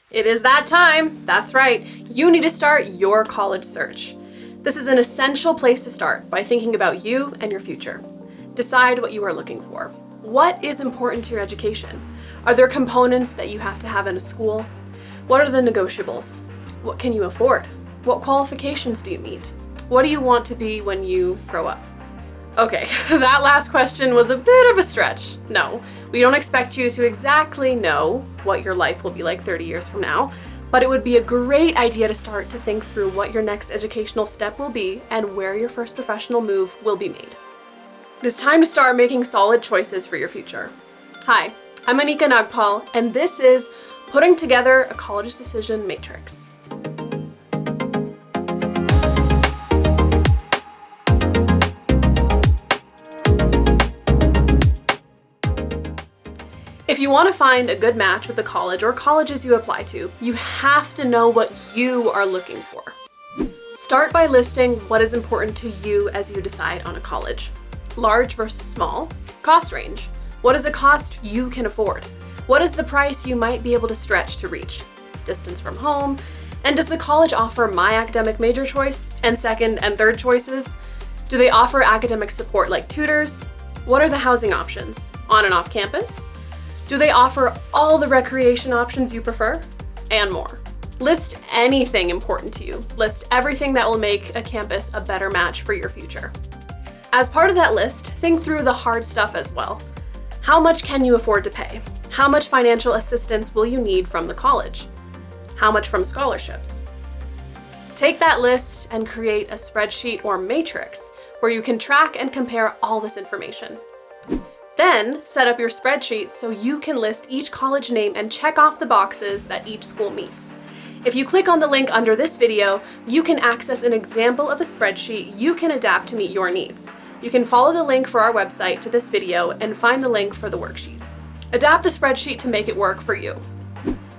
It is that time. That's right. You need to start your college search. This is an essential place to start by thinking about you and your future. Decide what you are looking for. What is important to your education? Are there components that you have to have in a school? What are the negotiables? What can you afford? What qualifications do you meet? What do you want to be when you grow up? Okay, that last question was a bit of a stretch. No, we don't expect you to exactly know what your life will be like 30 years from now, but it would be a great idea to start to think through what your next educational step will be and where your first professional move will be made. It is time to start making solid choices for your future. Hi, I'm Anika Nagpal, and this is Putting Together a College Decision Matrix. If you want to find a good match with the college or colleges you apply to, you have to know what you are looking for. Start by listing what is important to you as you decide on a college. Large versus small, cost range. What is a cost you can afford? What is the price you might be able to stretch to reach? Distance from home, and does the college offer my academic major choice and second and third choices? Do they offer academic support like tutors? What are the housing options? On and off campus? Do they offer all the recreation options you prefer? And more. List anything important to you. List everything that will make a campus a better match for your future. As part of that list, think through the hard stuff as well. How much can you afford to pay? How much financial assistance will you need from the college? How much from scholarships? Take that list and create a spreadsheet or matrix where you can track and compare all this information. Then set up your spreadsheet so you can list each college name and check off the boxes that each school meets. If you click on the link under this video, you can access an example of a spreadsheet you can adapt to meet your needs. You can follow the link for our website to this video and find the link for the worksheet. Adapt the spreadsheet to make it work for you.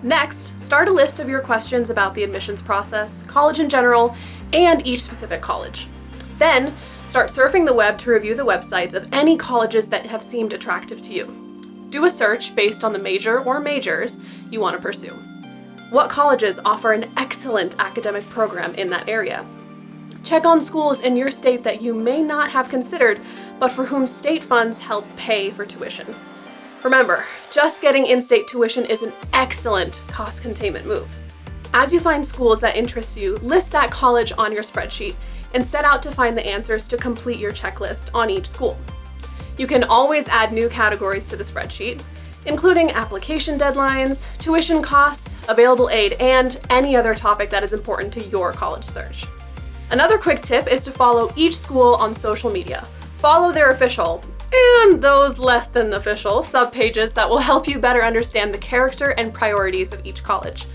Next, start a list of your questions about the admissions process, college in general, and each specific college. Then, start surfing the web to review the websites of any colleges that have seemed attractive to you. Do a search based on the major or majors you want to pursue. What colleges offer an excellent academic program in that area? Check on schools in your state that you may not have considered, but for whom state funds help pay for tuition. Remember, just getting in-state tuition is an excellent cost containment move. As you find schools that interest you, list that college on your spreadsheet and set out to find the answers to complete your checklist on each school. You can always add new categories to the spreadsheet, including application deadlines, tuition costs, available aid, and any other topic that is important to your college search. Another quick tip is to follow each school on social media. Follow their official, and those less than official, subpages that will help you better understand the character and priorities of each college.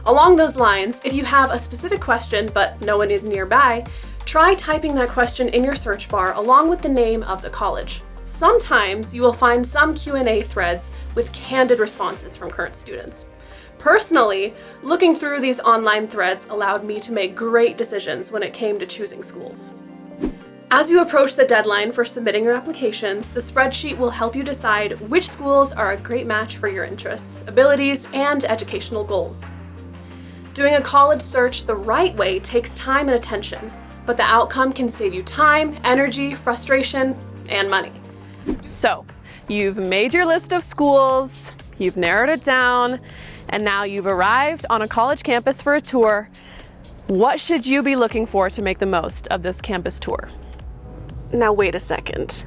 Along those lines, if you have a specific question but no one is nearby, try typing that question in your search bar along with the name of the college. Sometimes you will find some Q&A threads with candid responses from current students. Personally, looking through these online threads allowed me to make great decisions when it came to choosing schools. As you approach the deadline for submitting your applications, the spreadsheet will help you decide which schools are a great match for your interests, abilities, and educational goals. Doing a college search the right way takes time and attention, but the outcome can save you time, energy, frustration, and money. So, you've made your list of schools, you've narrowed it down, and now you've arrived on a college campus for a tour. What should you be looking for to make the most of this campus tour? Now wait a second.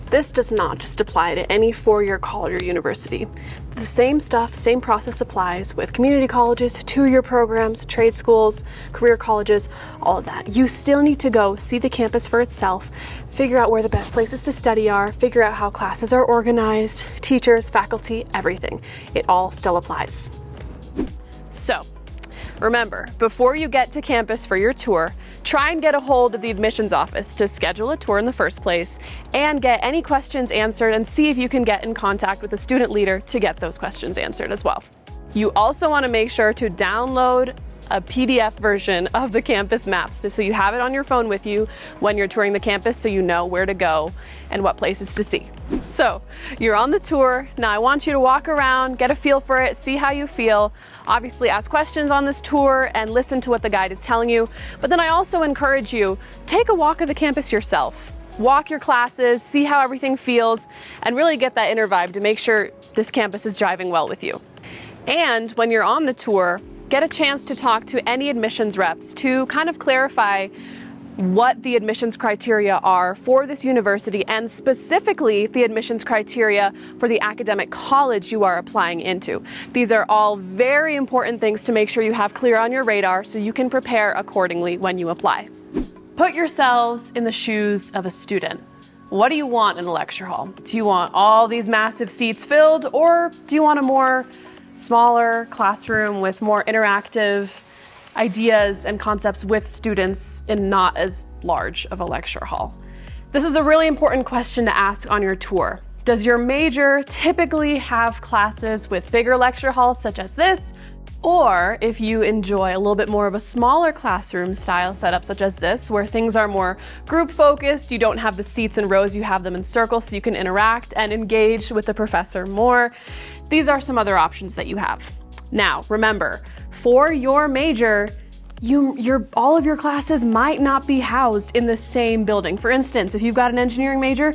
This does not just apply to any four-year college or university. The same stuff, same process applies with community colleges, two-year programs, trade schools, career colleges, all of that. You still need to go see the campus for itself, figure out where the best places to study are, figure out how classes are organized, teachers, faculty, everything. It all still applies. So, remember, before you get to campus for your tour, try and get a hold of the admissions office to schedule a tour in the first place and get any questions answered and see if you can get in contact with a student leader to get those questions answered as well. You also want to make sure to download a PDF version of the campus maps so you have it on your phone with you when you're touring the campus so you know where to go and what places to see. So you're on the tour. Now I want you to walk around, get a feel for it, see how you feel. Obviously ask questions on this tour and listen to what the guide is telling you. But then I also encourage you, take a walk of the campus yourself. Walk your classes, see how everything feels, and really get that inner vibe to make sure this campus is driving well with you. And when you're on the tour, get a chance to talk to any admissions reps to kind of clarify what the admissions criteria are for this university, and specifically the admissions criteria for the academic college you are applying into. These are all very important things to make sure you have clear on your radar so you can prepare accordingly when you apply. Put yourselves in the shoes of a student. What do you want in a lecture hall? Do you want all these massive seats filled, or do you want a more smaller classroom with more interactive ideas and concepts with students in not as large of a lecture hall? This is a really important question to ask on your tour. Does your major typically have classes with bigger lecture halls such as this? Or if you enjoy a little bit more of a smaller classroom style setup such as this, where things are more group focused, you don't have the seats in rows, you have them in circles so you can interact and engage with the professor more. These are some other options that you have. Now, remember, for your major, all of your classes might not be housed in the same building. For instance, if you've got an engineering major,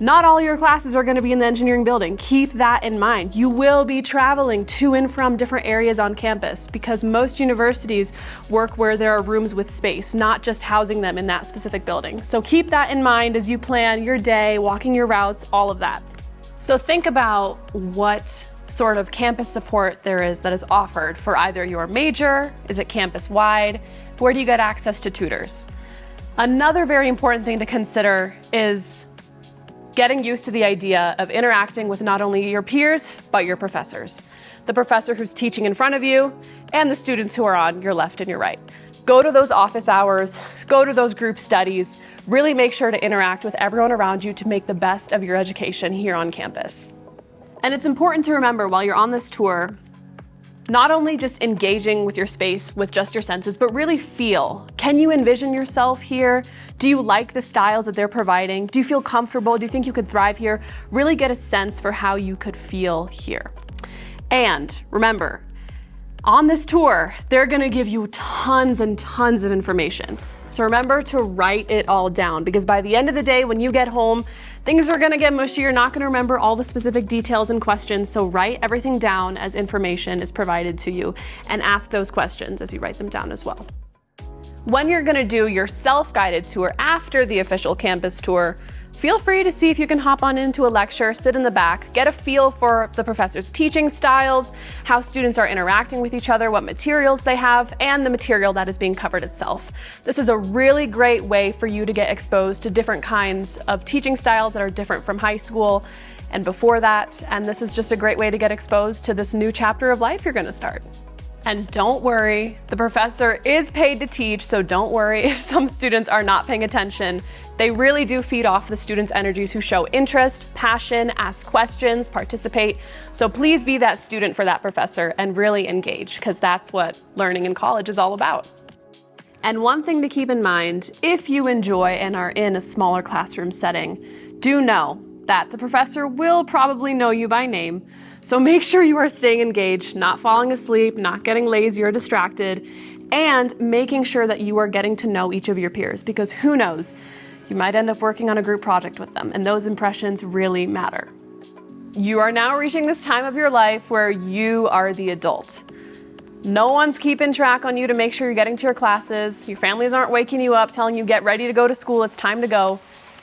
not all your classes are going to be in the engineering building. Keep that in mind. You will be traveling to and from different areas on campus because most universities work where there are rooms with space, not just housing them in that specific building. So keep that in mind as you plan your day, walking your routes, all of that. So think about what sort of campus support there is that is offered for either your major. Is it campus-wide? Where do you get access to tutors? Another very important thing to consider is getting used to the idea of interacting with not only your peers, but your professors. The professor who's teaching in front of you and the students who are on your left and your right. Go to those office hours, go to those group studies, really make sure to interact with everyone around you to make the best of your education here on campus. And it's important to remember while you're on this tour, not only just engaging with your space with just your senses, but really feel. Can you envision yourself here? Do you like the styles that they're providing? Do you feel comfortable? Do you think you could thrive here? Really get a sense for how you could feel here. And remember, on this tour, they're gonna give you tons and tons of information. So remember to write it all down, because by the end of the day, when you get home, things are gonna get mushy. You're not gonna remember all the specific details and questions. So write everything down as information is provided to you and ask those questions as you write them down as well. When you're gonna do your self-guided tour after the official campus tour, feel free to see if you can hop on into a lecture, sit in the back, get a feel for the professor's teaching styles, how students are interacting with each other, what materials they have, and the material that is being covered itself. This is a really great way for you to get exposed to different kinds of teaching styles that are different from high school and before that. And this is just a great way to get exposed to this new chapter of life you're gonna start. And don't worry, the professor is paid to teach, so don't worry if some students are not paying attention. They really do feed off the students' energies who show interest, passion, ask questions, participate. So please be that student for that professor and really engage, because that's what learning in college is all about. And one thing to keep in mind, if you enjoy and are in a smaller classroom setting, do know that the professor will probably know you by name. So make sure you are staying engaged, not falling asleep, not getting lazy or distracted, and making sure that you are getting to know each of your peers, because who knows, you might end up working on a group project with them, and those impressions really matter. You are now reaching this time of your life where you are the adult. No one's keeping track on you to make sure you're getting to your classes. Your families aren't waking you up telling you get ready to go to school, it's time to go.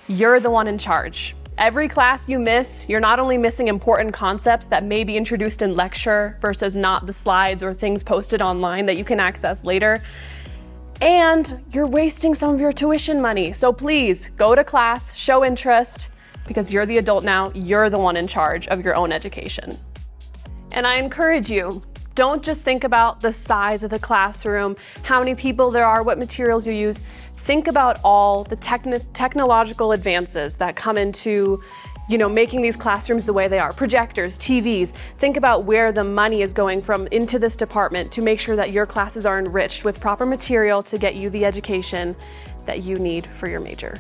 You're the one in charge. Every class you miss, you're not only missing important concepts that may be introduced in lecture versus not the slides or things posted online that you can access later, and you're wasting some of your tuition money. So please go to class, show interest, because you're the adult now, you're the one in charge of your own education. And I encourage you, don't just think about the size of the classroom, how many people there are, what materials you use. Think about all the technological advances that come into, making these classrooms the way they are. Projectors, TVs. Think about where the money is going from into this department to make sure that your classes are enriched with proper material to get you the education that you need for your major.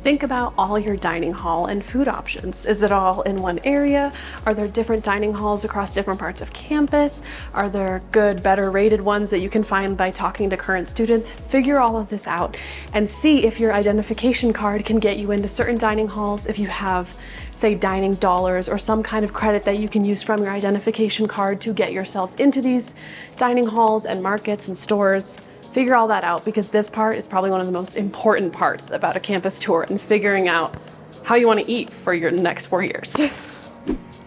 Think about all your dining hall and food options. Is it all in one area? Are there different dining halls across different parts of campus? Are there good, better rated ones that you can find by talking to current students? Figure all of this out and see if your identification card can get you into certain dining halls. If you have, say, dining dollars or some kind of credit that you can use from your identification card to get yourselves into these dining halls and markets and stores. Figure all that out, because this part is probably one of the most important parts about a campus tour and figuring out how you want to eat for your next 4 years.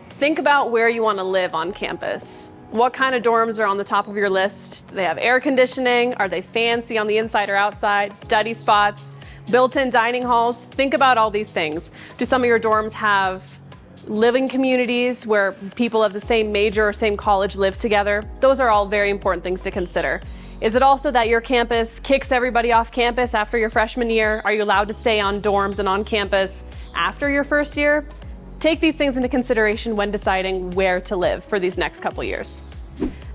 Think about where you want to live on campus. What kind of dorms are on the top of your list? Do they have air conditioning? Are they fancy on the inside or outside? Study spots? Built-in dining halls? Think about all these things. Do some of your dorms have living communities where people of the same major or same college live together? Those are all very important things to consider. Is it also that your campus kicks everybody off campus after your freshman year? Are you allowed to stay on dorms and on campus after your first year? Take these things into consideration when deciding where to live for these next couple years.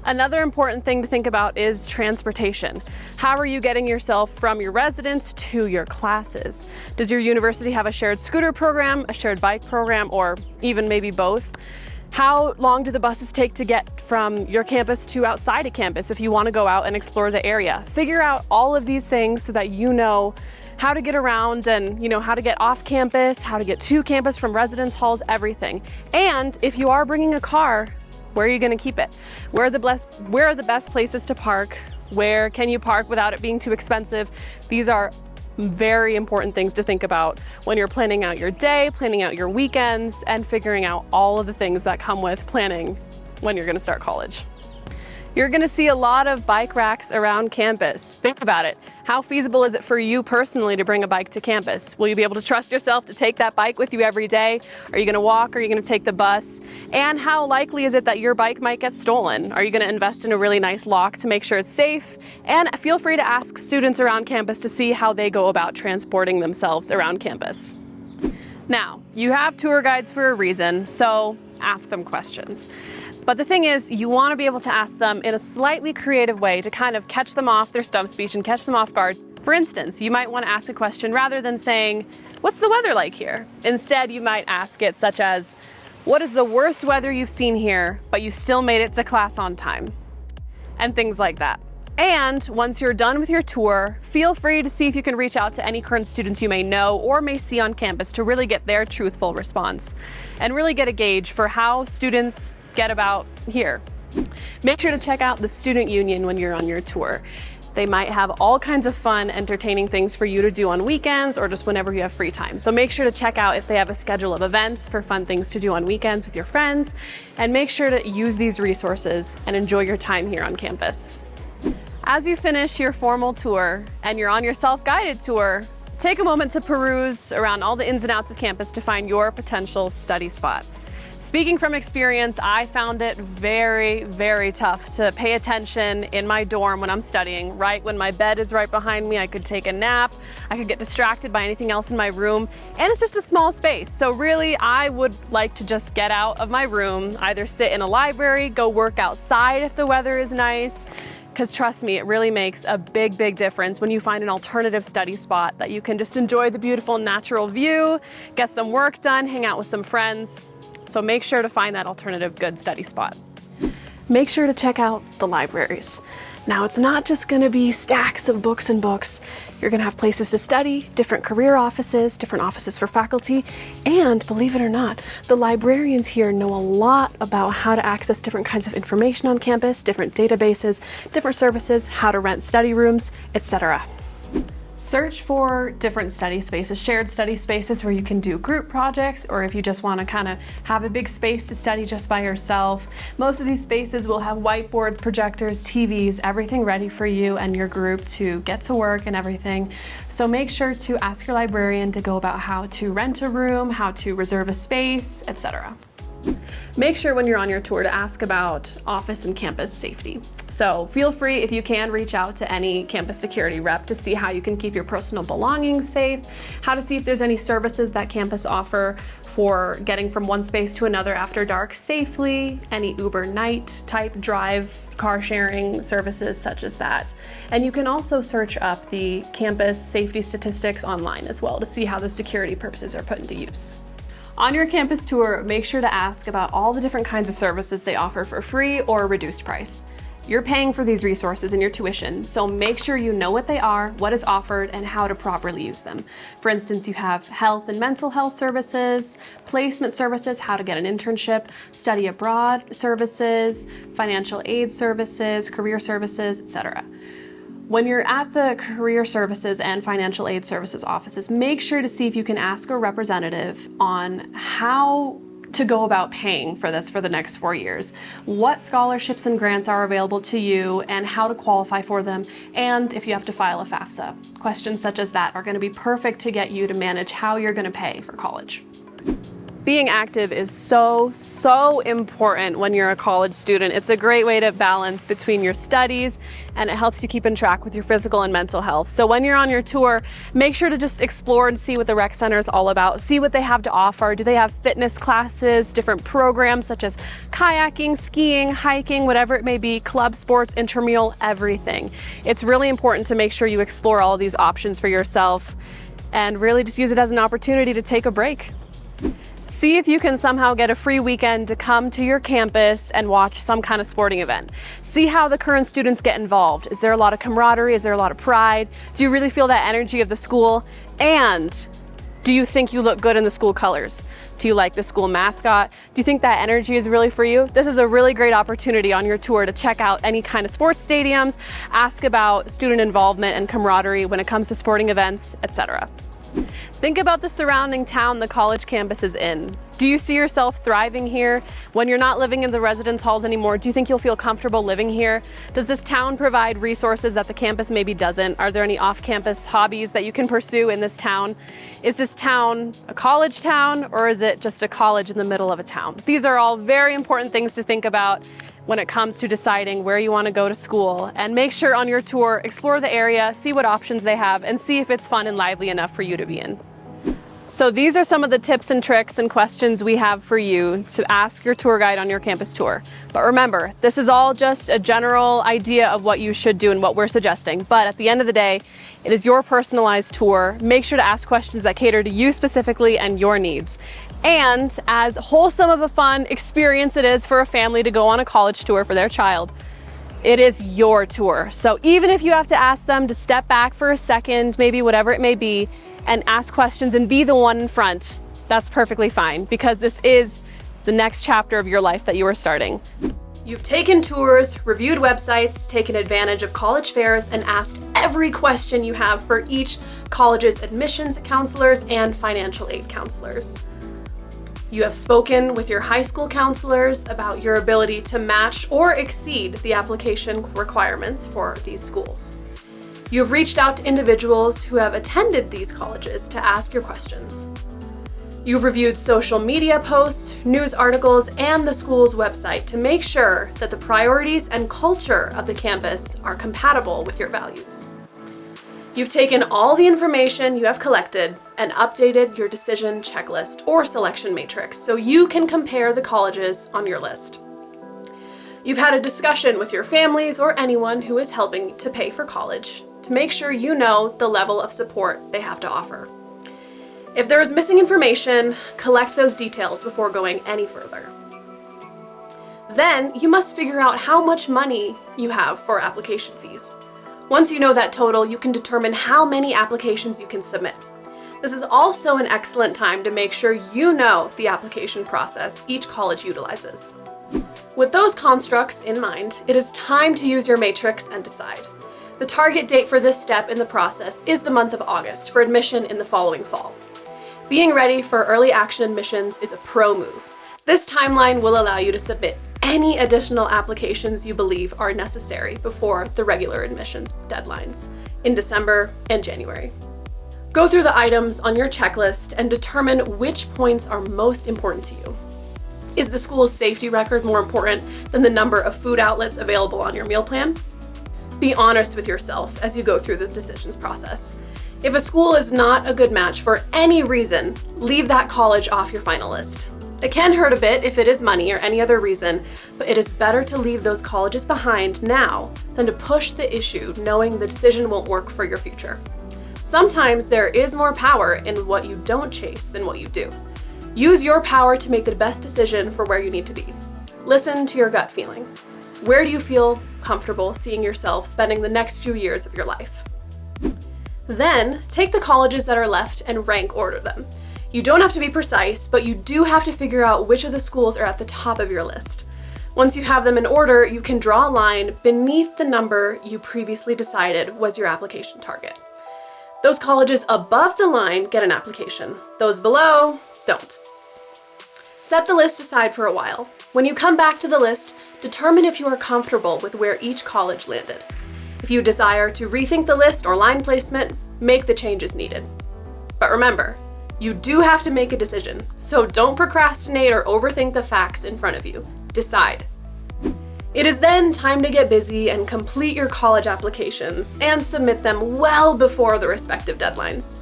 Another important thing to think about is transportation. How are you getting yourself from your residence to your classes? Does your university have a shared scooter program, a shared bike program, or even maybe both? How long do the buses take to get from your campus to outside of campus if you want to go out and explore the area? Figure out all of these things so that you know how to get around and how to get off campus, how to get to campus from residence halls, everything. And if you are bringing a car, where are you going to keep it? Where are the best places to park? Where can you park without it being too expensive? These are very important things to think about when you're planning out your day, planning out your weekends, and figuring out all of the things that come with planning when you're going to start college. You're going to see a lot of bike racks around campus. Think about it. How feasible is it for you personally to bring a bike to campus? Will you be able to trust yourself to take that bike with you every day? Are you going to walk? Are you going to take the bus? And how likely is it that your bike might get stolen? Are you going to invest in a really nice lock to make sure it's safe? And feel free to ask students around campus to see how they go about transporting themselves around campus. Now, you have tour guides for a reason, so ask them questions. But the thing is, you want to be able to ask them in a slightly creative way to kind of catch them off their stump speech and catch them off guard. For instance, you might want to ask a question rather than saying, "What's the weather like here?" Instead, you might ask it such as, "What is the worst weather you've seen here, but you still made it to class on time?" And things like that. And once you're done with your tour, feel free to see if you can reach out to any current students you may know or may see on campus to really get their truthful response and really get a gauge for how students get about here. Make sure to check out the student union when you're on your tour. They might have all kinds of fun, entertaining things for you to do on weekends or just whenever you have free time. So make sure to check out if they have a schedule of events for fun things to do on weekends with your friends, and make sure to use these resources and enjoy your time here on campus. As you finish your formal tour and you're on your self-guided tour, take a moment to peruse around all the ins and outs of campus to find your potential study spot. Speaking from experience, I found it very, very tough to pay attention in my dorm when I'm studying. Right when my bed is right behind me, I could take a nap, I could get distracted by anything else in my room, and it's just a small space. So really, I would like to just get out of my room, either sit in a library, go work outside if the weather is nice, because trust me, it really makes a big, big difference when you find an alternative study spot that you can just enjoy the beautiful natural view, get some work done, hang out with some friends. So make sure to find that alternative good study spot. Make sure to check out the libraries. Now, it's not just going to be stacks of books and books. You're going to have places to study, different career offices, different offices for faculty, and believe it or not, the librarians here know a lot about how to access different kinds of information on campus, different databases, different services, how to rent study rooms, etc. Search for different study spaces, shared study spaces where you can do group projects, or if you just want to kind of have a big space to study just by yourself. Most of these spaces will have whiteboards, projectors, TVs, everything ready for you and your group to get to work and everything. So make sure to ask your librarian to go about how to rent a room, how to reserve a space, etc. Make sure when you're on your tour to ask about office and campus safety. So feel free, if you can, reach out to any campus security rep to see how you can keep your personal belongings safe, how to see if there's any services that campus offer for getting from one space to another after dark safely, any Uber night type drive car sharing services such as that. And you can also search up the campus safety statistics online as well to see how the security purposes are put into use. On your campus tour, make sure to ask about all the different kinds of services they offer for free or reduced price. You're paying for these resources in your tuition, so make sure you know what they are, what is offered, and how to properly use them. For instance, you have health and mental health services, placement services, how to get an internship, study abroad services, financial aid services, career services, etc. When you're at the career services and financial aid services offices, make sure to see if you can ask a representative on how to go about paying for this for the next 4 years, what scholarships and grants are available to you and how to qualify for them, and if you have to file a FAFSA. Questions such as that are going to be perfect to get you to manage how you're going to pay for college. Being active is so important when you're a college student. It's a great way to balance between your studies, and it helps you keep in track with your physical and mental health. So when you're on your tour, make sure to just explore and see what the rec center is all about. See what they have to offer. Do they have fitness classes, different programs such as kayaking, skiing, hiking, whatever it may be, club sports, intramural, everything. It's really important to make sure you explore all of these options for yourself and really just use it as an opportunity to take a break. See if you can somehow get a free weekend to come to your campus and watch some kind of sporting event. See how the current students get involved. Is there a lot of camaraderie? Is there a lot of pride? Do you really feel that energy of the school? And do you think you look good in the school colors? Do you like the school mascot? Do you think that energy is really for you? This is a really great opportunity on your tour to check out any kind of sports stadiums, ask about student involvement and camaraderie when it comes to sporting events, etc. Think about the surrounding town the college campus is in. Do you see yourself thriving here? When you're not living in the residence halls anymore, do you think you'll feel comfortable living here? Does this town provide resources that the campus maybe doesn't? Are there any off-campus hobbies that you can pursue in this town? Is this town a college town, or is it just a college in the middle of a town? These are all very important things to think about when it comes to deciding where you want to go to school. And make sure on your tour, explore the area, see what options they have, and see if it's fun and lively enough for you to be in. So these are some of the tips and tricks and questions we have for you to ask your tour guide on your campus tour. But remember, this is all just a general idea of what you should do and what we're suggesting. But at the end of the day, it is your personalized tour. Make sure to ask questions that cater to you specifically and your needs. And as wholesome of a fun experience it is for a family to go on a college tour for their child, it is your tour. So even if you have to ask them to step back for a second, maybe whatever it may be, and ask questions and be the one in front, that's perfectly fine, because this is the next chapter of your life that you are starting. You've taken tours, reviewed websites, taken advantage of college fairs, and asked every question you have for each college's admissions counselors and financial aid counselors. You have spoken with your high school counselors about your ability to match or exceed the application requirements for these schools. You've reached out to individuals who have attended these colleges to ask your questions. You've reviewed social media posts, news articles, and the school's website to make sure that the priorities and culture of the campus are compatible with your values. You've taken all the information you have collected and updated your decision checklist or selection matrix so you can compare the colleges on your list. You've had a discussion with your families or anyone who is helping to pay for college to make sure you know the level of support they have to offer. If there is missing information, collect those details before going any further. Then you must figure out how much money you have for application fees. Once you know that total, you can determine how many applications you can submit. This is also an excellent time to make sure you know the application process each college utilizes. With those constructs in mind, it is time to use your matrix and decide. The target date for this step in the process is the month of August for admission in the following fall. Being ready for early action admissions is a pro move. This timeline will allow you to submit any additional applications you believe are necessary before the regular admissions deadlines in December and January. Go through the items on your checklist and determine which points are most important to you. Is the school's safety record more important than the number of food outlets available on your meal plan? Be honest with yourself as you go through the decisions process. If a school is not a good match for any reason, leave that college off your final list. It can hurt a bit if it is money or any other reason, but it is better to leave those colleges behind now than to push the issue knowing the decision won't work for your future. Sometimes there is more power in what you don't chase than what you do. Use your power to make the best decision for where you need to be. Listen to your gut feeling. Where do you feel comfortable seeing yourself spending the next few years of your life? Then, take the colleges that are left and rank order them. You don't have to be precise, but you do have to figure out which of the schools are at the top of your list. Once you have them in order, you can draw a line beneath the number you previously decided was your application target. Those colleges above the line get an application. Those below don't. Set the list aside for a while. When you come back to the list, determine if you are comfortable with where each college landed. If you desire to rethink the list or line placement, make the changes needed. But remember, you do have to make a decision, so don't procrastinate or overthink the facts in front of you. Decide. It is then time to get busy and complete your college applications and submit them well before the respective deadlines.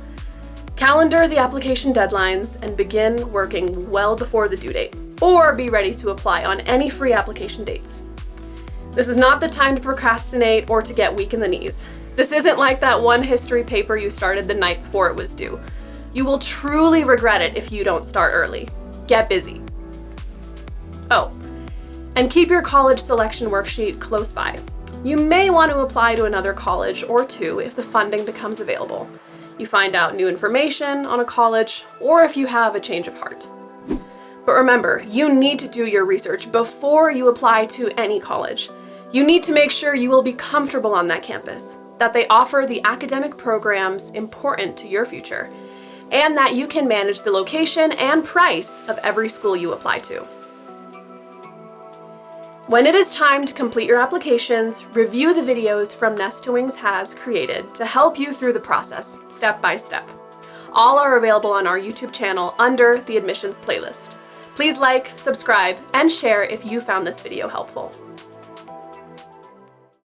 Calendar the application deadlines and begin working well before the due date, or be ready to apply on any free application dates. This is not the time to procrastinate or to get weak in the knees. This isn't like that one history paper you started the night before it was due. You will truly regret it if you don't start early. Get busy. Oh, and keep your college selection worksheet close by. You may want to apply to another college or two if the funding becomes available. You find out new information on a college, or if you have a change of heart. But remember, you need to do your research before you apply to any college. You need to make sure you will be comfortable on that campus, that they offer the academic programs important to your future, and that you can manage the location and price of every school you apply to. When it is time to complete your applications, review the videos from Nest to Wings has created to help you through the process, step by step. All are available on our YouTube channel under the admissions playlist. Please like, subscribe, and share if you found this video helpful.